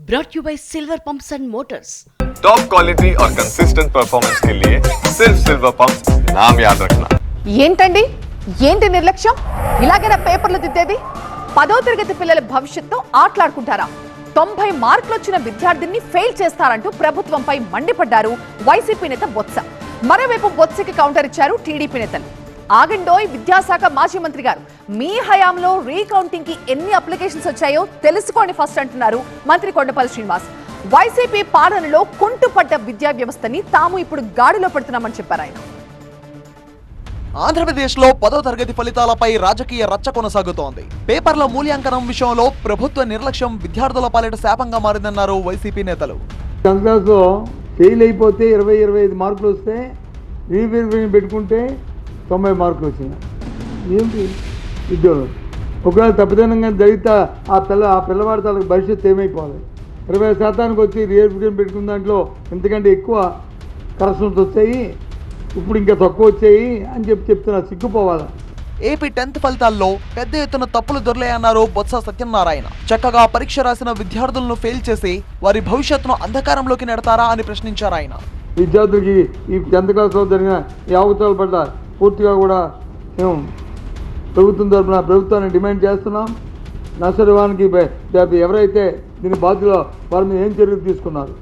brought you by Silver Pumps and Motors. Top quality और consistent performance के लिए सिर्फ सिल्वर पंप्स नाम याद रखना. ఏంటండి ఏంటి నిర్లక్ష్యం? ఇలాగైనా పేపర్లు దిద్దేది? 10వ తరగతి పిల్లల భవిష్యత్తుతో ఆటలాడుకుంటారా? 90 మార్కులు వచ్చిన విద్యార్థిని ఫెయిల్ చేస్తారంటూ ప్రభుత్వంపై మండిపడ్డారు వైసీపీ నేత బొత్స. మరోవైపు బొత్సకి కౌంటర్ ఇచ్చారు టీడీపీ నేతలు. ఆగండోయ్ విద్యాశాఖ మాజీ మంత్రి గారు, మీ హయాంలో రీకౌంటింగ్ కి ఎన్ని అప్లికేషన్స్ వచ్చాయో తెలుసుకోండి ఫస్ట్ అంటున్నారు మంత్రి కొండపల్లి శ్రీనివాస్. వైసీపీ పాలనలో కుంటుపడ్డ విద్యా వ్యవస్థని తాము ఇప్పుడు గాడిలో పెడుతున్నామని చెప్పారు ఆయన. ఆంధ్రప్రదేశ్లో 10వ తరగతి ఫలితాలపై రాజకీయ రచ్చ కొనసాగుతోంది. పేపర్ల మూల్యాంకనం విషయంలో ప్రభుత్వ నిర్లక్ష్యం విద్యార్థుల పాలిట శాపంగా మారిందన్నారు వైసీపీ నేతలు. క్లాస్లో ఫెయిల్ అయిపోతే 20-25 మార్కులు వస్తే రీవెరిఫికేషన్ పెట్టుకుంటే 90 మార్కులు వచ్చినాయి. ఏంటి విద్యార్థులు ఒకవేళ తప్పిదనంగా జరిగితే ఆ పిల్లవాడి తనకు భవిష్యత్తు ఏమైపోవాలి? 20% వచ్చి రీవెరిఫికేషన్ పెట్టుకున్న దాంట్లో ఎంతకంటే ఎక్కువ కరెక్షన్స్ వచ్చాయి, ఇప్పుడు ఇంకా తక్కువ వచ్చాయి అని చెప్తున్నా. సిగ్గుపోవాలా? ఏపీ 10th ఫలితాల్లో పెద్ద ఎత్తున తప్పులు దొర్లాయన్నారు బొత్స సత్యనారాయణ. చక్కగా పరీక్ష రాసిన విద్యార్థులను ఫెయిల్ చేసి వారి భవిష్యత్తును అంధకారంలోకి నెడతారా అని ప్రశ్నించారు ఆయన. విద్యార్థులకి ఈ 10th క్లాస్లో జరిగిన ఈ అవకతవకల పట్ల పూర్తిగా కూడా మేము ప్రభుత్వం తరఫున ప్రభుత్వాన్ని డిమాండ్ చేస్తున్నాం. నష్టవానికి ఎవరైతే దీని బాధ్యులో వారి మీద ఏం చర్యలు తీసుకున్నారు?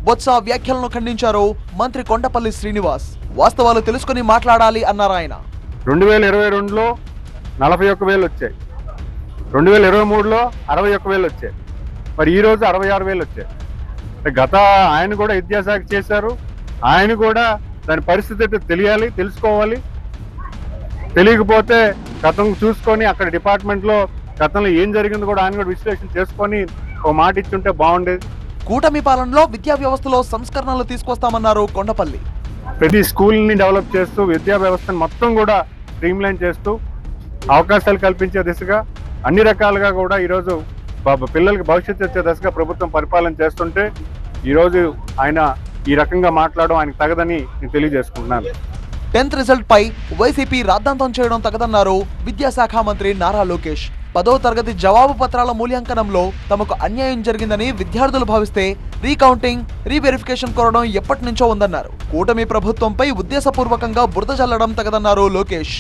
బొత్స వ్యాఖ్యలను ఖండించారు మంత్రి కొండపల్లి శ్రీనివాస్. వాస్తవాలు తెలుసుకుని మాట్లాడాలి అన్నారు ఆయన. 2022లో 41,000 వచ్చాయి, 2023లో 61,000 వచ్చాయి, మరి ఈ రోజు 66,000 వచ్చాయి. గత ఆయన కూడా విద్యాశాఖ చేశారు, ఆయన కూడా దాని పరిస్థితి తెలియాలి, తెలుసుకోవాలి. తెలియకపోతే గతం చూసుకొని అక్కడ డిపార్ట్మెంట్లో గతంలో ఏం జరిగింది కూడా ఆయన కూడా విశ్లేషణ చేసుకొని ఒక మాట ఇచ్చుంటే బాగుండేది. కూటమి పాలనలో విద్యా వ్యవస్థలో సంస్కరణలు తీసుకొస్తామన్నారు కొండపల్లి. ప్రతి స్కూల్ని డెవలప్ చేస్తూ విద్యా వ్యవస్థను మొత్తం కూడా స్ట్రీమ్లైన్ చేస్తూ అవకాశాలు కల్పించే దిశగా అన్ని రకాలుగా కూడా ఈరోజు పిల్లలకి భవిష్యత్తు వచ్చే దిశగా ప్రభుత్వం పరిపాలన చేస్తుంటే ఈరోజు ఆయన ఈ రకంగా మాట్లాడడం ఆయనకు తగదని నేను తెలియజేసుకుంటున్నాను. 10th రిజల్ట్ పై వైసీపీ రాద్ధాంతం చేయడం తగదన్నారు విద్యాశాఖ మంత్రి నారా లోకేష్. 10వ తరగతి జవాబు పత్రాల మూల్యాంకనంలో తమకు అన్యాయం జరిగిందని విద్యార్థులు భావిస్తే రీకౌంటింగ్, రీవెరిఫికేషన్ కోరడం ఎప్పటి నుంచో ఉందన్నారు. కూటమి ప్రభుత్వంపై ఉద్దేశపూర్వకంగా బురద చల్లడం తగదన్నారు లోకేష్.